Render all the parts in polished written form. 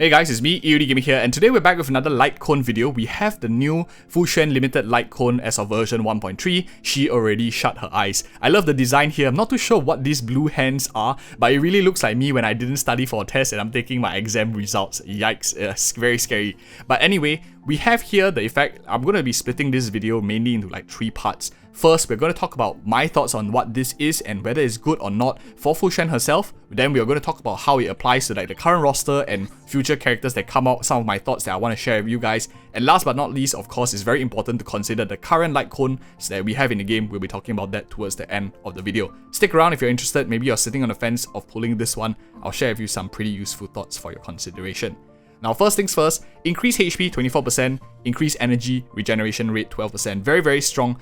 Hey guys, it's me, EODGamer here, and today we're back with another Lightcone video. We have the new Fuxuan limited Lightcone as of version 1.3. She already shut her eyes. I love the design here. I'm not too sure what these blue hands are, but it really looks like me when I didn't study for a test and I'm taking my exam results. Yikes, it's very scary. But anyway, we have here the effect. I'm going to be splitting this video mainly into like 3 parts. First, we're going to talk about my thoughts on what this is and whether it's good or not for Fuxuan herself. Then we're going to talk about how it applies to like the current roster and future characters that come out, some of my thoughts that I want to share with you guys. And last but not least, of course, it's very important to consider the current Lightcone that we have in the game. We'll be talking about that towards the end of the video. Stick around if you're interested. Maybe you're sitting on the fence of pulling this one. I'll share with you some pretty useful thoughts for your consideration. Now, first things first, increase HP 24%, increase energy regeneration rate 12%. Very, very strong.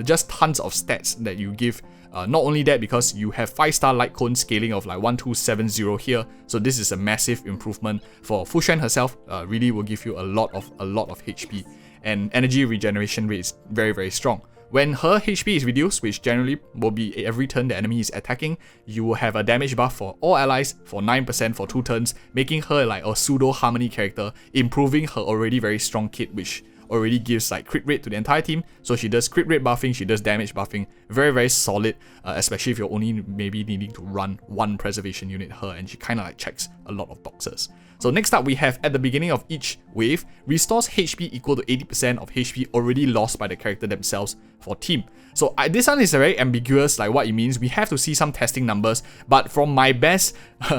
Just tons of stats that you give. Not only that, because you have 5-star Lightcone scaling of like 1270 here, so this is a massive improvement for Fuxuan herself. Really will give you a lot of HP, and energy regeneration rate is very, very strong. When her HP is reduced, which generally will be every turn the enemy is attacking, you will have a damage buff for all allies for 9% for 2 turns, making her like a pseudo harmony character, improving her already very strong kit, which already gives like crit rate to the entire team. So she does crit rate buffing, she does damage buffing, very, very solid, especially if you're only maybe needing to run 1 preservation unit her, and she kind of like checks a lot of boxes. So next up, we have at the beginning of each wave, restores HP equal to 80% of HP already lost by the character themselves for team. So this one is very ambiguous, like what it means. We have to see some testing numbers, but from my best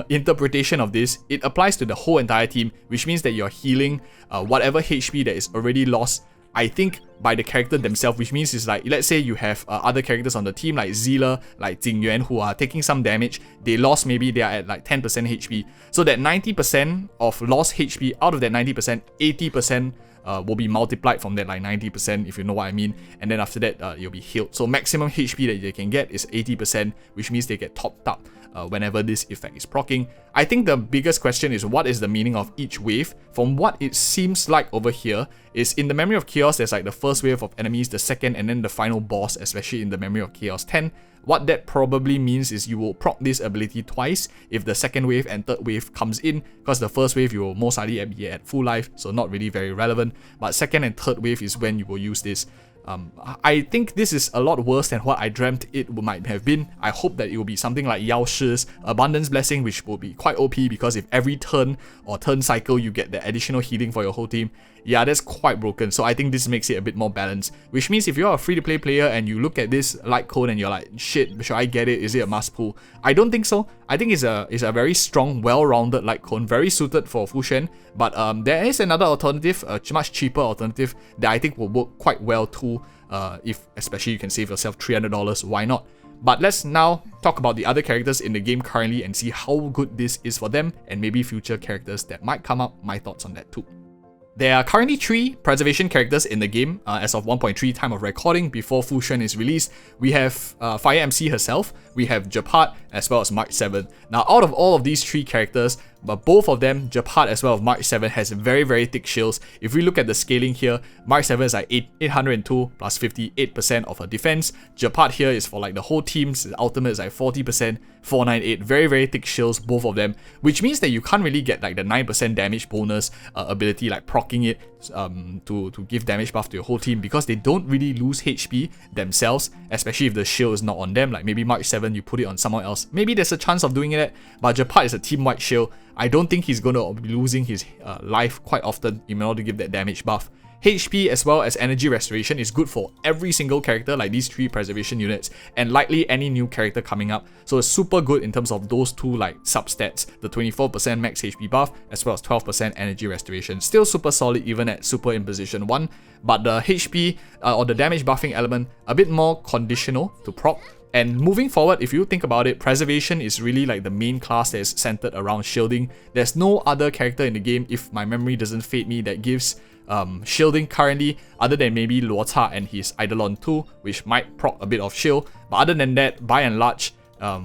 interpretation of this, it applies to the whole entire team, which means that you're healing whatever HP that is already lost, I think, by the character themselves, which means it's like, let's say you have other characters on the team like Zila, like Jingyuan, who are taking some damage. They lost, maybe they are at like 10% HP. So that 90% of lost HP, out of that 90%, 80% will be multiplied from that like 90%, if you know what I mean. And then after that, you'll be healed. So maximum HP that they can get is 80%, which means they get topped up whenever this effect is proccing. I think the biggest question is, what is the meaning of each wave? From what it seems like over here is, in the Memory of Chaos, there's like the first wave of enemies, the second, and then the final boss, especially in the Memory of Chaos 10. What that probably means is you will proc this ability twice if the second wave and third wave comes in, because the first wave you will most likely be at full life, so not really very relevant. But second and third wave is when you will use this. I think this is a lot worse than what I dreamt it might have been. I hope that it will be something like Yao Shi's Abundance Blessing, which will be quite OP, because if every turn or turn cycle you get the additional healing for your whole team, yeah, that's quite broken. So I think this makes it a bit more balanced, which means if you're a free-to-play player and you look at this Lightcone and you're like, shit, should I get it? Is it a must pull? I don't think so. I think it's a very strong, well-rounded Lightcone, very suited for Fuxuan. But there is another alternative, a much cheaper alternative that I think will work quite well too. If especially you can save yourself $300, why not? But let's now talk about the other characters in the game currently and see how good this is for them, and maybe future characters that might come up, my thoughts on that too. There are currently 3 preservation characters in the game as of 1.3 time of recording before Fuxuan is released. We have Fire MC herself, we have Jett, as well as Mark 7. Now, out of all of these 3 characters, but both of them, Jett as well as Mark 7, has very, very thick shields. If we look at the scaling here, Mark 7 is like 802 plus 58% of her defense. Jett here is for like the whole team's ultimate is like 40%, 498. Very, very thick shields, both of them, which means that you can't really get like the 9% damage bonus ability, like proccing it to give damage buff to your whole team, because they don't really lose HP themselves, especially if the shield is not on them. Like maybe Mark 7, you put it on someone else, maybe there's a chance of doing it, but Jett is a team-wide shield. I don't think he's going to be losing his life quite often in order to give that damage buff. HP as well as energy restoration is good for every single character, like these 3 preservation units, and likely any new character coming up. So it's super good in terms of those 2 like substats, the 24% max HP buff as well as 12% energy restoration. Still super solid even at super in position 1, but the HP or the damage buffing element a bit more conditional to proc. And moving forward, if you think about it, preservation is really like the main class that is centered around shielding. There's no other character in the game, if my memory doesn't fade me, that gives shielding currently, other than maybe Luota and his Eidolon 2, which might proc a bit of shield. But other than that, by and large,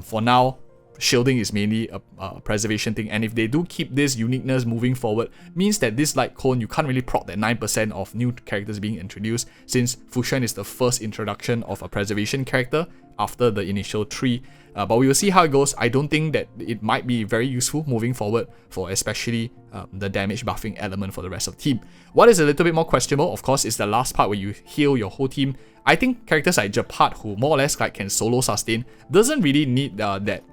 for now, shielding is mainly a preservation thing. And if they do keep this uniqueness moving forward, means that this Lightcone, you can't really proc that 9% of new characters being introduced, since Fuxuan is the first introduction of a preservation character after the initial 3 but we will see how it goes. I don't think that it might be very useful moving forward for especially the damage buffing element for the rest of the team. What is a little bit more questionable, of course, is the last part where you heal your whole team. I think characters like Jett, who more or less like can solo sustain, doesn't really need that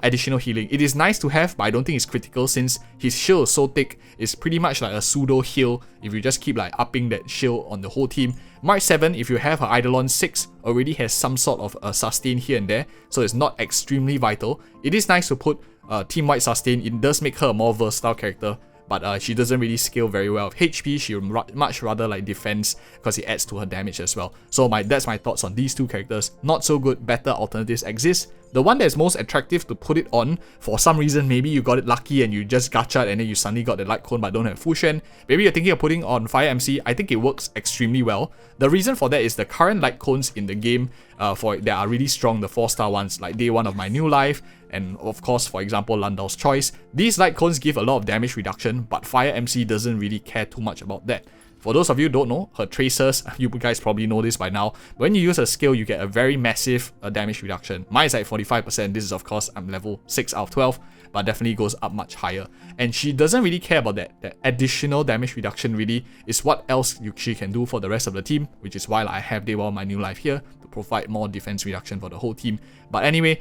additional healing. It is nice to have, but I don't think it's critical since his shield is so thick. It's pretty much like a pseudo heal if you just keep like upping that shield on the whole team. March 7, if you have her Eidolon 6, already has some sort of a sustain here and there, so it's not extremely vital. It is nice to put team-wide sustain. It does make her a more versatile character, but she doesn't really scale very well with HP. She would much rather like defense because it adds to her damage as well. So that's my thoughts on these two characters. Not so good, better alternatives exist. The one that's most attractive to put it on, for some reason, maybe you got it lucky and you just gached and then you suddenly got the Lightcone but don't have fuxuan. Maybe you're thinking of putting on Fire MC. I think it works extremely well. The reason for that is the current Lightcones in the game that are really strong, the 4-star ones like Day 1 of My New Life, and of course, for example, Landau's Choice. These Lightcones give a lot of damage reduction, but Fire MC doesn't really care too much about that. For those of you who don't know, her tracers, you guys probably know this by now, when you use her skill, you get a very massive damage reduction. Mine is like 45%, this is of course, I'm level 6 out of 12, but definitely goes up much higher. And she doesn't really care about that. That additional damage reduction really is what else she can do for the rest of the team, which is why I have Day 1 My New Life here, to provide more defense reduction for the whole team. But anyway,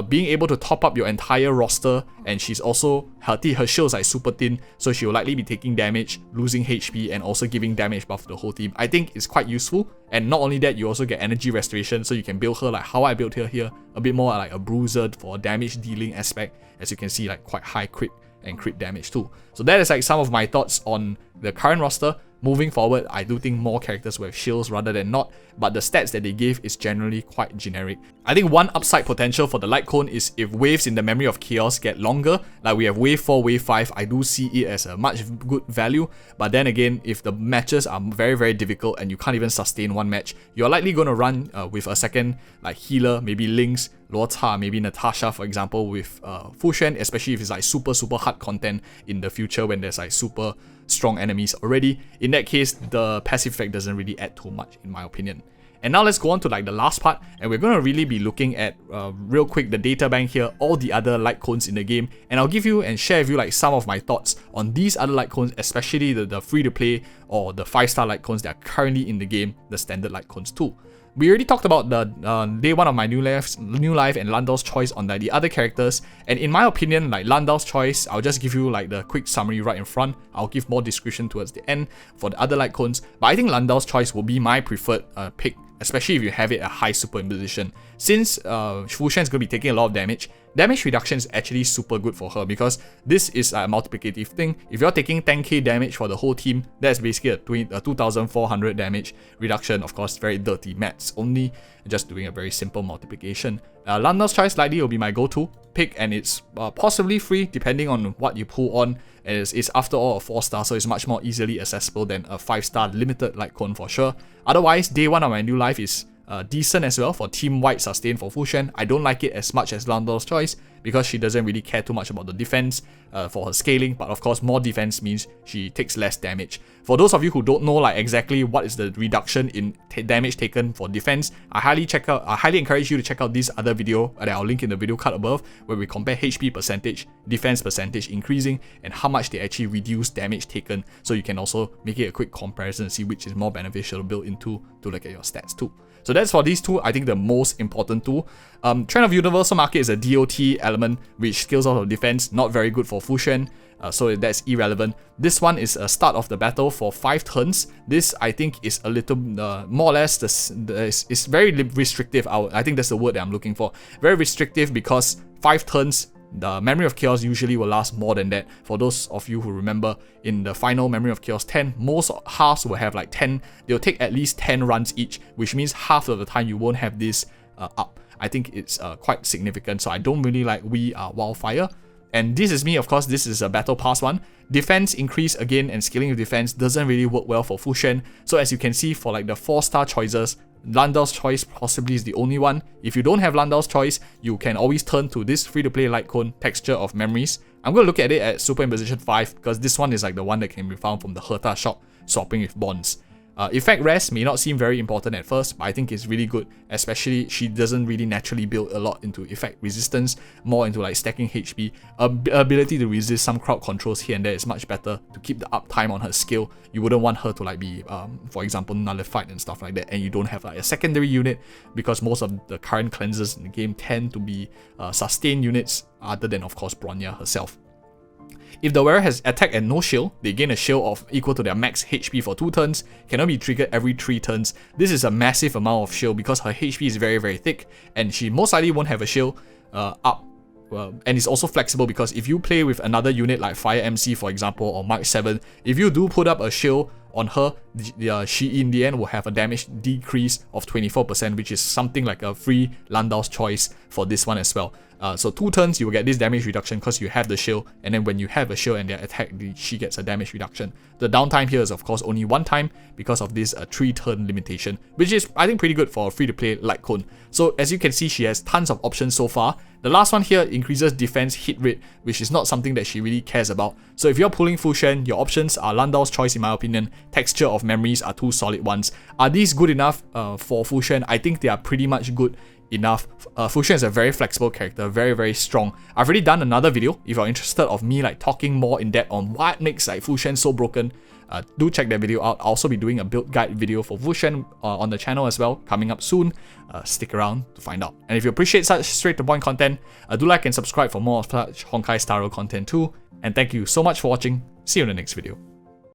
being able to top up your entire roster, and she's also healthy, her shield is like super thin, so she will likely be taking damage, losing HP, and also giving damage buff to the whole team. I think it's quite useful, and not only that, you also get energy restoration, so you can build her like how I built her here, a bit more like a bruiser for damage dealing aspect, as you can see, like quite high crit and crit damage too. So that is like some of my thoughts on the current roster. Moving forward, I do think more characters will have shields rather than not, but the stats that they give is generally quite generic. I think one upside potential for the Lightcone is if waves in the Memory of Chaos get longer, like we have wave 4, wave 5, I do see it as a much good value, but then again, if the matches are very difficult and you can't even sustain one match, you're likely going to run with a second like healer, maybe Lynx, Luota, maybe Natasha for example, with fuxuan, especially if it's like super hard content in the future when there's like super strong enemies already. In that case, the passive effect doesn't really add too much in my opinion. And now let's go on to like the last part, and we're going to really be looking at real quick the data bank here, all the other Lightcones in the game, and I'll give you and share with you like some of my thoughts on these other Lightcones, especially the free to play or the 5-star Lightcones that are currently in the game, the standard Lightcones too. We already talked about the Day 1 of My New Life and Landau's Choice on like the other characters, and in my opinion, like Landau's Choice, I'll just give you like the quick summary right in front. I'll give more description towards the end for the other Lightcones, but I think Landau's Choice will be my preferred pick, especially if you have it at high superimposition. Since fuxuan is going to be taking a lot of damage reduction is actually super good for her because this is a multiplicative thing. If you're taking 10k damage for the whole team, that's basically a 2400 damage reduction. Of course, very dirty maths, only just doing a very simple multiplication. Landau's Choice likely will be my go-to pick, and it's possibly free depending on what you pull on. It's after all a 4-star, so it's much more easily accessible than a 5-star limited Lightcone for sure. Otherwise, Day 1 of My New Life is decent as well for team-wide sustain for fuxuan. I don't like it as much as Landau's Choice because she doesn't really care too much about the defense for her scaling, but of course more defense means she takes less damage. For those of you who don't know like exactly what is the reduction in damage taken for defense, I highly encourage you to check out this other video that I'll link in the video card above, where we compare HP percentage, defense percentage increasing, and how much they actually reduce damage taken, so you can also make it a quick comparison and see which is more beneficial to build into to look at your stats too. So that's for these two, I think the most important two. Trend of Universal Market is a DOT element, which scales out of defense, not very good for fuxuan, so that's irrelevant. This one is a start of the battle for 5 turns. This, I think, is a little, more or less, it's very restrictive. I think that's the word that I'm looking for. Very restrictive because 5 turns, the Memory of Chaos usually will last more than that. For those of you who remember, in the final Memory of Chaos 10, most halves will have like 10, they'll take at least 10 runs each, which means half of the time you won't have this up. I think it's quite significant, so I don't really like We Are Wildfire. And this is me, of course, this is a Battle Pass one. Defense increase again, and scaling of defense doesn't really work well for fuxuan. So as you can see, for like the 4-star choices, Landau's Choice possibly is the only one. If you don't have Landau's Choice, you can always turn to this free-to-play Lightcone, Texture of Memories. I'm going to look at it at Superimposition 5 because this one is like the one that can be found from the Herta shop, swapping with bonds. Effect rest may not seem very important at first, but I think it's really good, especially she doesn't really naturally build a lot into effect resistance, more into like stacking HP. Ability to resist some crowd controls here and there is much better to keep the uptime on her skill. You wouldn't want her to like be, for example, nullified and stuff like that, and you don't have like a secondary unit, because most of the current cleansers in the game tend to be sustained units, other than of course Bronya herself. If the wearer has attack and no shield, they gain a shield of equal to their max HP for 2 turns, cannot be triggered every 3 turns. This is a massive amount of shield because her HP is very, very thick, and she most likely won't have a shield up. And it's also flexible because if you play with another unit like Fire MC, for example, or Mark 7, if you do put up a shield on her, she in the end will have a damage decrease of 24%, which is something like a free Landau's choice for this one as well. So 2 turns you will get this damage reduction because you have the shield, and then when you have a shield and their attack, she gets a damage reduction. The downtime here is of course only 1 time because of this 3 turn limitation, which is I think pretty good for a free to play Lightcone. So as you can see, she has tons of options so far. The last one here increases defense hit rate, which is not something that she really cares about. So if you're pulling Fuxuan, your options are Landau's choice in my opinion. Texture of memories are 2 solid ones. Are these good enough for Fuxuan? I think they are pretty much good enough. Fuxuan is a very flexible character, very, very strong. I've already done another video, if you're interested, of me like talking more in depth on what makes like Fuxuan so broken. Do check that video out. I'll also be doing a build guide video for Fuxuan on the channel as well, coming up soon. Stick around to find out. And if you appreciate such straight to point content, do like and subscribe for more of such Honkai style content too. And thank you so much for watching. See you in the next video.